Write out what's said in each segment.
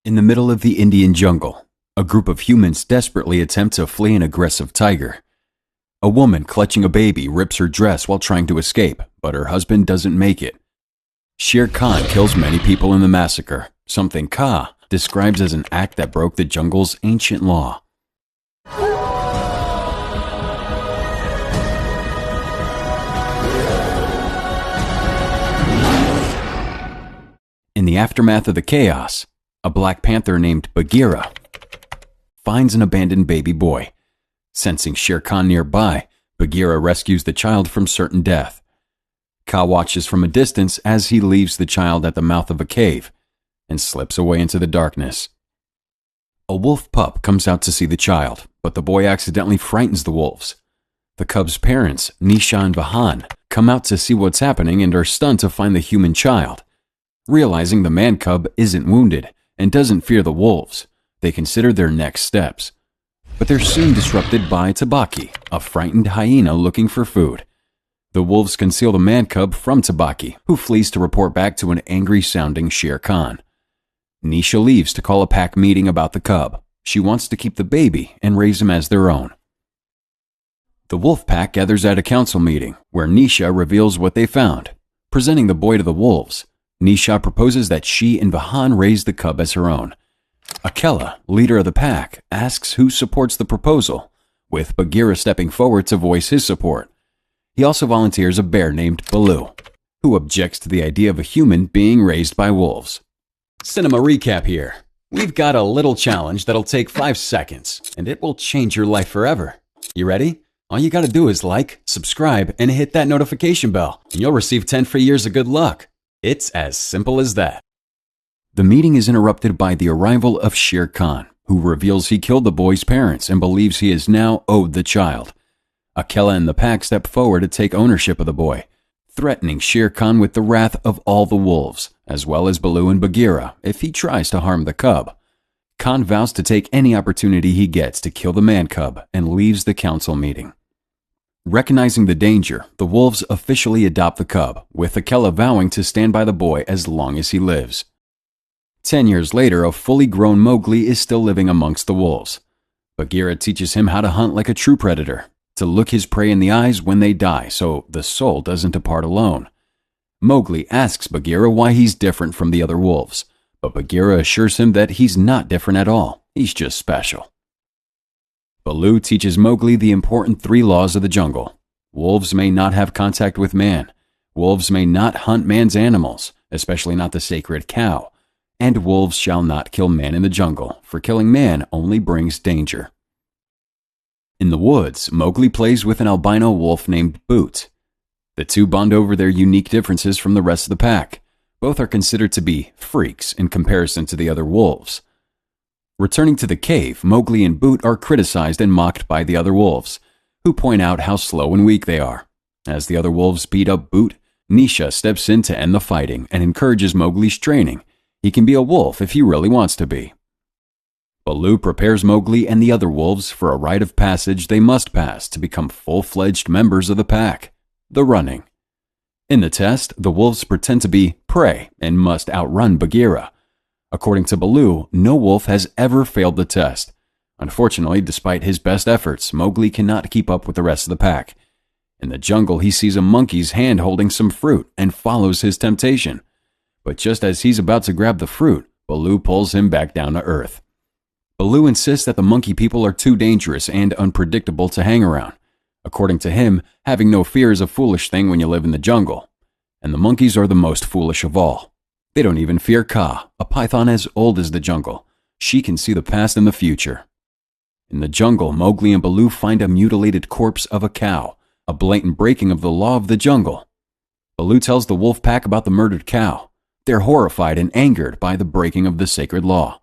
In the middle of the Indian jungle, a group of humans desperately attempt to flee an aggressive tiger. A woman clutching a baby rips her dress while trying to escape, but her husband doesn't make it. Shere Khan kills many people in the massacre, something Ka describes as an act that broke the jungle's ancient law. In the aftermath of the chaos, a black panther named Bagheera finds an abandoned baby boy. Sensing Shere Khan nearby, Bagheera rescues the child from certain death. Ka watches from a distance as he leaves the child at the mouth of a cave and slips away into the darkness. A wolf pup comes out to see the child, but the boy accidentally frightens the wolves. The cub's parents, Nisha and Vahan, come out to see what's happening and are stunned to find the human child. Realizing the man cub isn't wounded and doesn't fear the wolves, they consider their next steps. But they're soon disrupted by Tabaki, a frightened hyena looking for food. The wolves conceal the man cub from Tabaki, who flees to report back to an angry-sounding Shere Khan. Nisha leaves to call a pack meeting about the cub. She wants to keep the baby and raise him as their own. The wolf pack gathers at a council meeting, where Nisha reveals what they found. Presenting the boy to the wolves, Nisha proposes that she and Vahan raise the cub as her own. Akela, leader of the pack, asks who supports the proposal, with Bagheera stepping forward to voice his support. He also volunteers a bear named Baloo, who objects to the idea of a human being raised by wolves. Cinema recap here. We've got a little challenge that'll take 5 seconds, and it will change your life forever. You ready? All you gotta do is like, subscribe, and hit that notification bell, and you'll receive 10 free years of good luck. It's as simple as that. The meeting is interrupted by the arrival of Shere Khan, who reveals he killed the boy's parents and believes he is now owed the child. Akela and the pack step forward to take ownership of the boy, threatening Shere Khan with the wrath of all the wolves, as well as Baloo and Bagheera, if he tries to harm the cub. Khan vows to take any opportunity he gets to kill the man cub and leaves the council meeting. Recognizing the danger, the wolves officially adopt the cub, with Akela vowing to stand by the boy as long as he lives. 10 years later, a fully grown Mowgli is still living amongst the wolves. Bagheera teaches him how to hunt like a true predator, to look his prey in the eyes when they die so the soul doesn't depart alone. Mowgli asks Bagheera why he's different from the other wolves, but Bagheera assures him that he's not different at all, he's just special. Baloo teaches Mowgli the important 3 laws of the jungle. Wolves may not have contact with man. Wolves may not hunt man's animals, especially not the sacred cow. And wolves shall not kill man in the jungle, for killing man only brings danger. In the woods, Mowgli plays with an albino wolf named Boot. The two bond over their unique differences from the rest of the pack. Both are considered to be freaks in comparison to the other wolves. Returning to the cave, Mowgli and Boot are criticized and mocked by the other wolves, who point out how slow and weak they are. As the other wolves beat up Boot, Nisha steps in to end the fighting and encourages Mowgli's training. He can be a wolf if he really wants to be. Baloo prepares Mowgli and the other wolves for a rite of passage they must pass to become full-fledged members of the pack, the running. In the test, the wolves pretend to be prey and must outrun Bagheera. According to Baloo, no wolf has ever failed the test. Unfortunately, despite his best efforts, Mowgli cannot keep up with the rest of the pack. In the jungle, he sees a monkey's hand holding some fruit and follows his temptation. But just as he's about to grab the fruit, Baloo pulls him back down to earth. Baloo insists that the monkey people are too dangerous and unpredictable to hang around. According to him, having no fear is a foolish thing when you live in the jungle. And the monkeys are the most foolish of all. They don't even fear Ka, a python as old as the jungle. She can see the past and the future. In the jungle, Mowgli and Baloo find a mutilated corpse of a cow, a blatant breaking of the law of the jungle. Baloo tells the wolf pack about the murdered cow. They're horrified and angered by the breaking of the sacred law.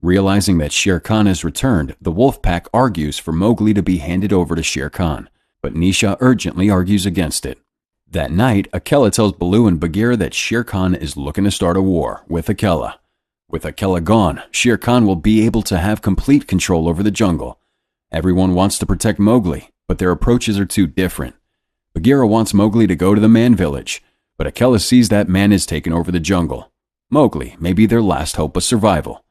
Realizing that Shere Khan has returned, the wolf pack argues for Mowgli to be handed over to Shere Khan, but Nisha urgently argues against it. That night, Akela tells Baloo and Bagheera that Shere Khan is looking to start a war with Akela. With Akela gone, Shere Khan will be able to have complete control over the jungle. Everyone wants to protect Mowgli, but their approaches are too different. Bagheera wants Mowgli to go to the man village, but Akela sees that man has taken over the jungle. Mowgli may be their last hope of survival.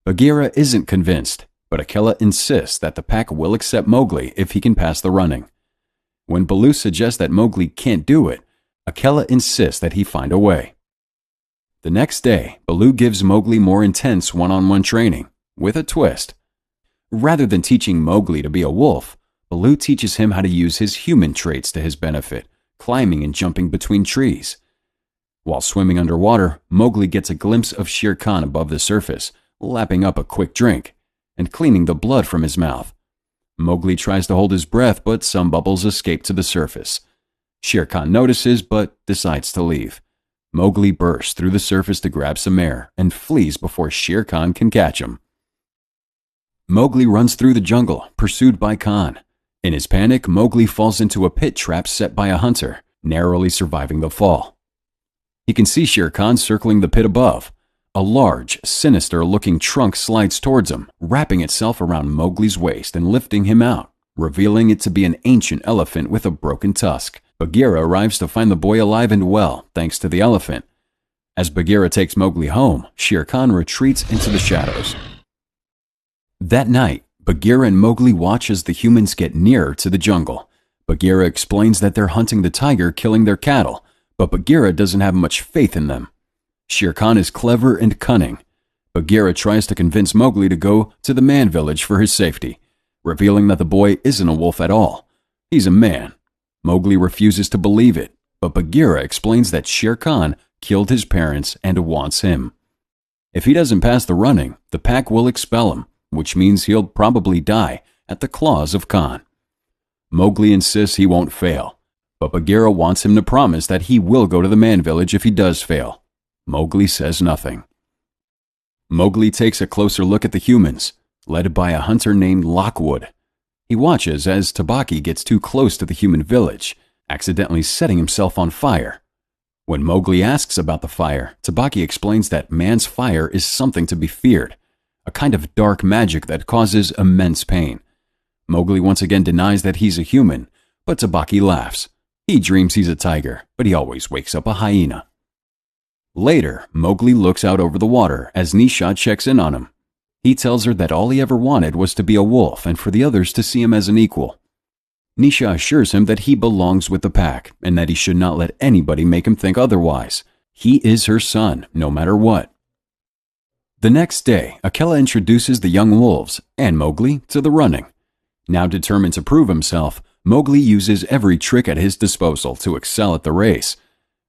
Bagheera isn't convinced, but Akela insists that the pack will accept Mowgli if he can pass the running. When Baloo suggests that Mowgli can't do it, Akela insists that he find a way. The next day, Baloo gives Mowgli more intense one-on-one training, with a twist. Rather than teaching Mowgli to be a wolf, Baloo teaches him how to use his human traits to his benefit, climbing and jumping between trees. While swimming underwater, Mowgli gets a glimpse of Shere Khan above the surface, lapping up a quick drink, and cleaning the blood from his mouth. Mowgli tries to hold his breath, but some bubbles escape to the surface. Shere Khan notices, but decides to leave. Mowgli bursts through the surface to grab some air, and flees before Shere Khan can catch him. Mowgli runs through the jungle, pursued by Khan. In his panic, Mowgli falls into a pit trap set by a hunter, narrowly surviving the fall. He can see Shere Khan circling the pit above. A large, sinister-looking trunk slides towards him, wrapping itself around Mowgli's waist and lifting him out, revealing it to be an ancient elephant with a broken tusk. Bagheera arrives to find the boy alive and well, thanks to the elephant. As Bagheera takes Mowgli home, Shere Khan retreats into the shadows. That night, Bagheera and Mowgli watch as the humans get nearer to the jungle. Bagheera explains that they're hunting the tiger killing their cattle, but Bagheera doesn't have much faith in them. Shere Khan is clever and cunning. Bagheera tries to convince Mowgli to go to the man village for his safety, revealing that the boy isn't a wolf at all. He's a man. Mowgli refuses to believe it, but Bagheera explains that Shere Khan killed his parents and wants him. If he doesn't pass the running, the pack will expel him, which means he'll probably die at the claws of Khan. Mowgli insists he won't fail, but Bagheera wants him to promise that he will go to the man village if he does fail. Mowgli says nothing. Mowgli takes a closer look at the humans, led by a hunter named Lockwood. He watches as Tabaki gets too close to the human village, accidentally setting himself on fire. When Mowgli asks about the fire, Tabaki explains that man's fire is something to be feared, a kind of dark magic that causes immense pain. Mowgli once again denies that he's a human, but Tabaki laughs. He dreams he's a tiger, but he always wakes up a hyena. Later, Mowgli looks out over the water as Nisha checks in on him. He tells her that all he ever wanted was to be a wolf and for the others to see him as an equal. Nisha assures him that he belongs with the pack and that he should not let anybody make him think otherwise. He is her son, no matter what. The next day, Akela introduces the young wolves and Mowgli to the running. Now determined to prove himself, Mowgli uses every trick at his disposal to excel at the race.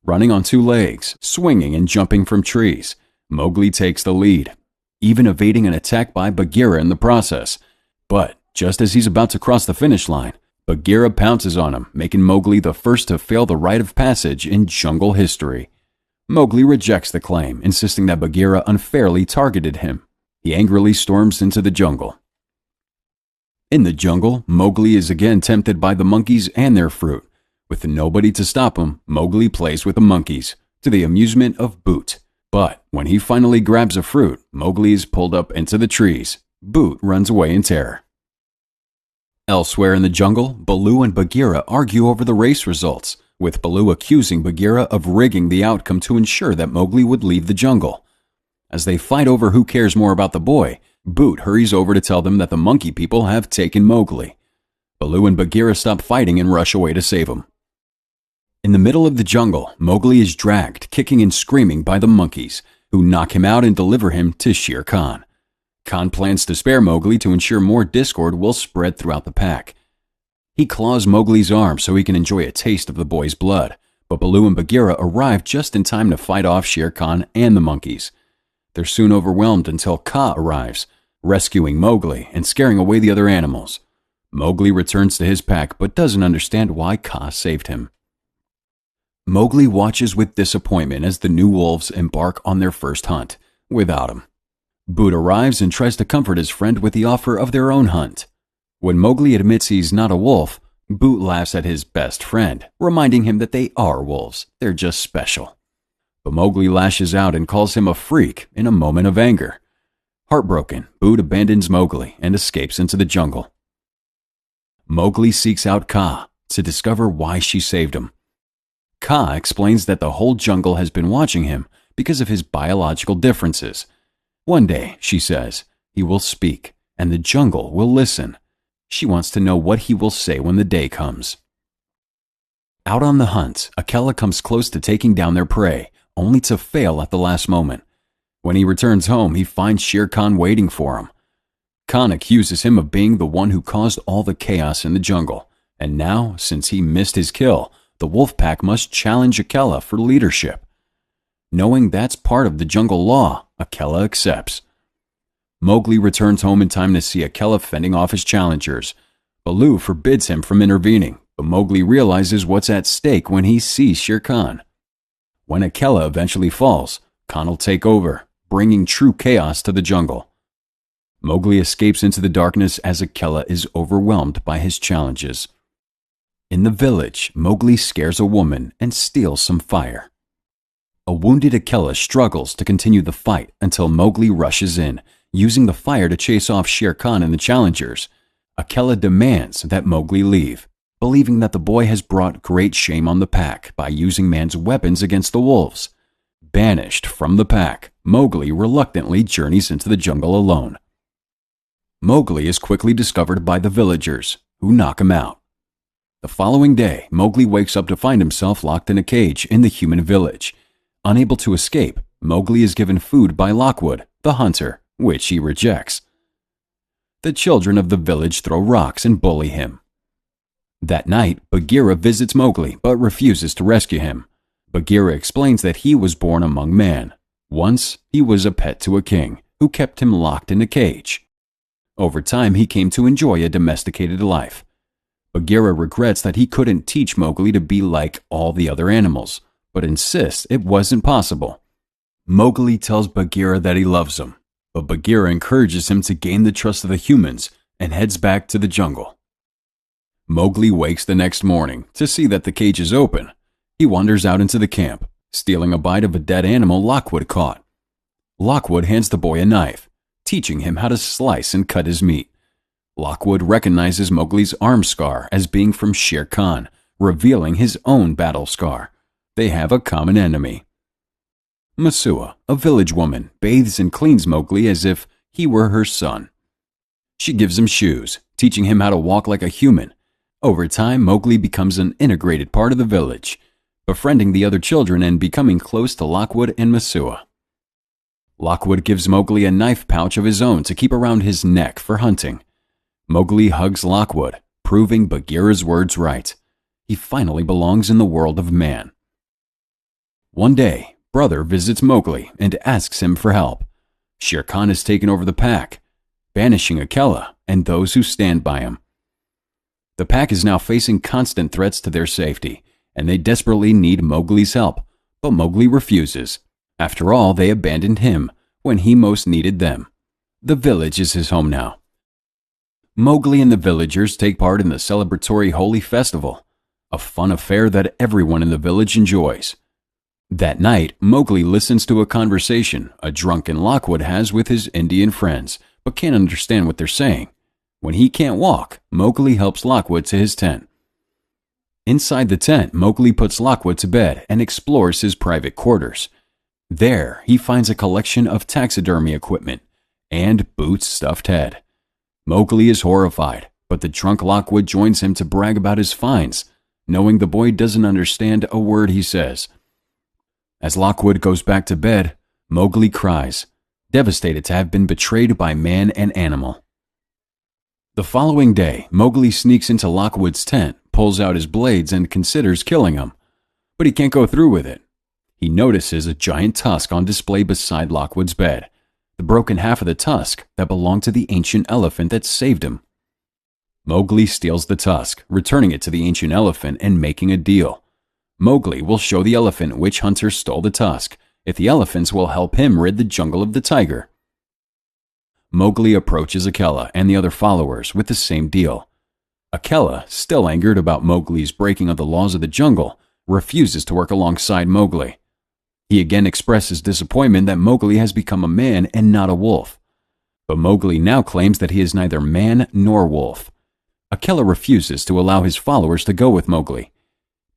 Running on two legs, swinging and jumping from trees, Mowgli takes the lead, even evading an attack by Bagheera in the process. But just as he's about to cross the finish line, Bagheera pounces on him, making Mowgli the first to fail the rite of passage in jungle history. Mowgli rejects the claim, insisting that Bagheera unfairly targeted him. He angrily storms into the jungle. In the jungle, Mowgli is again tempted by the monkeys and their fruit. With nobody to stop him, Mowgli plays with the monkeys, to the amusement of Boot. But when he finally grabs a fruit, Mowgli is pulled up into the trees. Boot runs away in terror. Elsewhere in the jungle, Baloo and Bagheera argue over the race results, with Baloo accusing Bagheera of rigging the outcome to ensure that Mowgli would leave the jungle. As they fight over who cares more about the boy, Boot hurries over to tell them that the monkey people have taken Mowgli. Baloo and Bagheera stop fighting and rush away to save him. In the middle of the jungle, Mowgli is dragged, kicking and screaming by the monkeys, who knock him out and deliver him to Shere Khan. Khan plans to spare Mowgli to ensure more discord will spread throughout the pack. He claws Mowgli's arm so he can enjoy a taste of the boy's blood, but Baloo and Bagheera arrive just in time to fight off Shere Khan and the monkeys. They're soon overwhelmed until Kaa arrives, rescuing Mowgli and scaring away the other animals. Mowgli returns to his pack but doesn't understand why Kaa saved him. Mowgli watches with disappointment as the new wolves embark on their first hunt, without him. Boot arrives and tries to comfort his friend with the offer of their own hunt. When Mowgli admits he's not a wolf, Boot laughs at his best friend, reminding him that they are wolves, they're just special. But Mowgli lashes out and calls him a freak in a moment of anger. Heartbroken, Boot abandons Mowgli and escapes into the jungle. Mowgli seeks out Kaa to discover why she saved him. Kaa explains that the whole jungle has been watching him because of his biological differences. One day, she says, he will speak, and the jungle will listen. She wants to know what he will say when the day comes. Out on the hunt, Akela comes close to taking down their prey, only to fail at the last moment. When he returns home, he finds Shere Khan waiting for him. Khan accuses him of being the one who caused all the chaos in the jungle, and now, since he missed his kill, the wolfpack must challenge Akela for leadership. Knowing that's part of the jungle law, Akela accepts. Mowgli returns home in time to see Akela fending off his challengers. Baloo forbids him from intervening, but Mowgli realizes what's at stake when he sees Shere Khan. When Akela eventually falls, Khan will take over, bringing true chaos to the jungle. Mowgli escapes into the darkness as Akela is overwhelmed by his challenges. In the village, Mowgli scares a woman and steals some fire. A wounded Akela struggles to continue the fight until Mowgli rushes in, using the fire to chase off Shere Khan and the challengers. Akela demands that Mowgli leave, believing that the boy has brought great shame on the pack by using man's weapons against the wolves. Banished from the pack, Mowgli reluctantly journeys into the jungle alone. Mowgli is quickly discovered by the villagers, who knock him out. The following day, Mowgli wakes up to find himself locked in a cage in the human village. Unable to escape, Mowgli is given food by Lockwood, the hunter, which he rejects. The children of the village throw rocks and bully him. That night, Bagheera visits Mowgli but refuses to rescue him. Bagheera explains that he was born among man. Once, he was a pet to a king, who kept him locked in a cage. Over time, he came to enjoy a domesticated life. Bagheera regrets that he couldn't teach Mowgli to be like all the other animals, but insists it wasn't possible. Mowgli tells Bagheera that he loves him, but Bagheera encourages him to gain the trust of the humans and heads back to the jungle. Mowgli wakes the next morning to see that the cage is open. He wanders out into the camp, stealing a bite of a dead animal Lockwood caught. Lockwood hands the boy a knife, teaching him how to slice and cut his meat. Lockwood recognizes Mowgli's arm scar as being from Shere Khan, revealing his own battle scar. They have a common enemy. Mesua, a village woman, bathes and cleans Mowgli as if he were her son. She gives him shoes, teaching him how to walk like a human. Over time, Mowgli becomes an integrated part of the village, befriending the other children and becoming close to Lockwood and Mesua. Lockwood gives Mowgli a knife pouch of his own to keep around his neck for hunting. Mowgli hugs Lockwood, proving Bagheera's words right. He finally belongs in the world of man. One day, Brother visits Mowgli and asks him for help. Shere Khan has taken over the pack, banishing Akela and those who stand by him. The pack is now facing constant threats to their safety, and they desperately need Mowgli's help, but Mowgli refuses. After all, they abandoned him when he most needed them. The village is his home now. Mowgli and the villagers take part in the celebratory Holy Festival, a fun affair that everyone in the village enjoys. That night, Mowgli listens to a conversation a drunken Lockwood has with his Indian friends, but can't understand what they're saying. When he can't walk, Mowgli helps Lockwood to his tent. Inside the tent, Mowgli puts Lockwood to bed and explores his private quarters. There, he finds a collection of taxidermy equipment and Boots' stuffed head. Mowgli is horrified, but the drunk Lockwood joins him to brag about his finds, knowing the boy doesn't understand a word he says. As Lockwood goes back to bed, Mowgli cries, devastated to have been betrayed by man and animal. The following day, Mowgli sneaks into Lockwood's tent, pulls out his blades, and considers killing him. But he can't go through with it. He notices a giant tusk on display beside Lockwood's bed, the broken half of the tusk that belonged to the ancient elephant that saved him. Mowgli steals the tusk, returning it to the ancient elephant and making a deal. Mowgli will show the elephant which hunter stole the tusk, if the elephants will help him rid the jungle of the tiger. Mowgli approaches Akela and the other followers with the same deal. Akela, still angered about Mowgli's breaking of the laws of the jungle, refuses to work alongside Mowgli. He again expresses disappointment that Mowgli has become a man and not a wolf. But Mowgli now claims that he is neither man nor wolf. Akela refuses to allow his followers to go with Mowgli.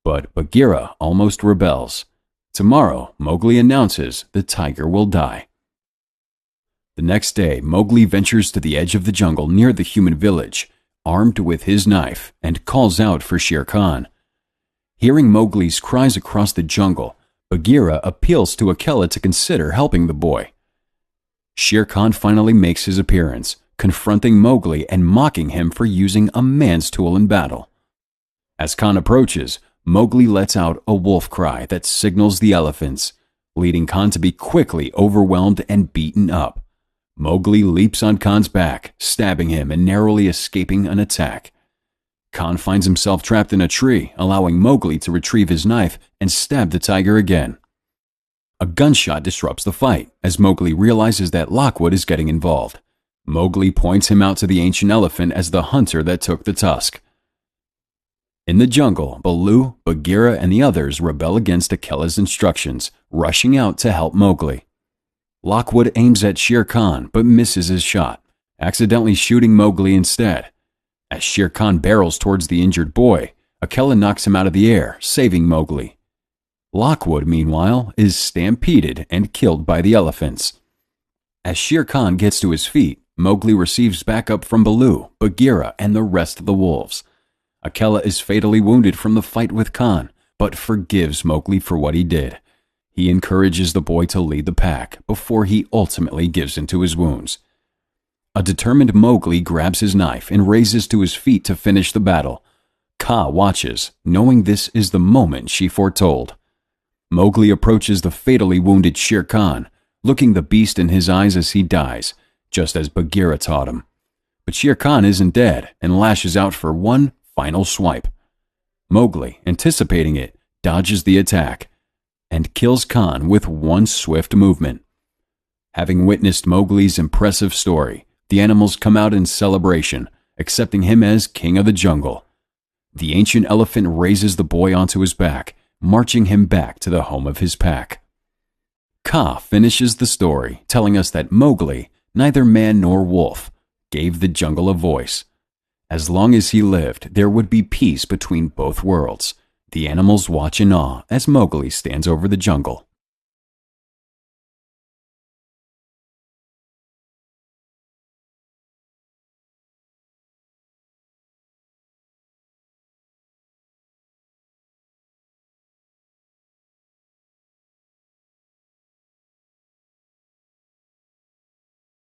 But Bagheera almost rebels. Tomorrow, Mowgli announces the tiger will die. The next day, Mowgli ventures to the edge of the jungle near the human village, armed with his knife, and calls out for Shere Khan. Hearing Mowgli's cries across the jungle, Bagheera appeals to Akela to consider helping the boy. Shere Khan finally makes his appearance, confronting Mowgli and mocking him for using a man's tool in battle. As Khan approaches, Mowgli lets out a wolf cry that signals the elephants, leading Khan to be quickly overwhelmed and beaten up. Mowgli leaps on Khan's back, stabbing him and narrowly escaping an attack. Khan finds himself trapped in a tree, allowing Mowgli to retrieve his knife and stab the tiger again. A gunshot disrupts the fight, as Mowgli realizes that Lockwood is getting involved. Mowgli points him out to the ancient elephant as the hunter that took the tusk. In the jungle, Baloo, Bagheera, and the others rebel against Akela's instructions, rushing out to help Mowgli. Lockwood aims at Shere Khan but misses his shot, accidentally shooting Mowgli instead. As Shere Khan barrels towards the injured boy, Akela knocks him out of the air, saving Mowgli. Lockwood, meanwhile, is stampeded and killed by the elephants. As Shere Khan gets to his feet, Mowgli receives backup from Baloo, Bagheera, and the rest of the wolves. Akela is fatally wounded from the fight with Khan, but forgives Mowgli for what he did. He encourages the boy to lead the pack before he ultimately gives into his wounds. A determined Mowgli grabs his knife and raises to his feet to finish the battle. Kaa watches, knowing this is the moment she foretold. Mowgli approaches the fatally wounded Shere Khan, looking the beast in his eyes as he dies, just as Bagheera taught him. But Shere Khan isn't dead and lashes out for one final swipe. Mowgli, anticipating it, dodges the attack and kills Khan with one swift movement. Having witnessed Mowgli's impressive story, the animals come out in celebration, accepting him as king of the jungle. The ancient elephant raises the boy onto his back, marching him back to the home of his pack. Kaa finishes the story, telling us that Mowgli, neither man nor wolf, gave the jungle a voice. As long as he lived, there would be peace between both worlds. The animals watch in awe as Mowgli stands over the jungle.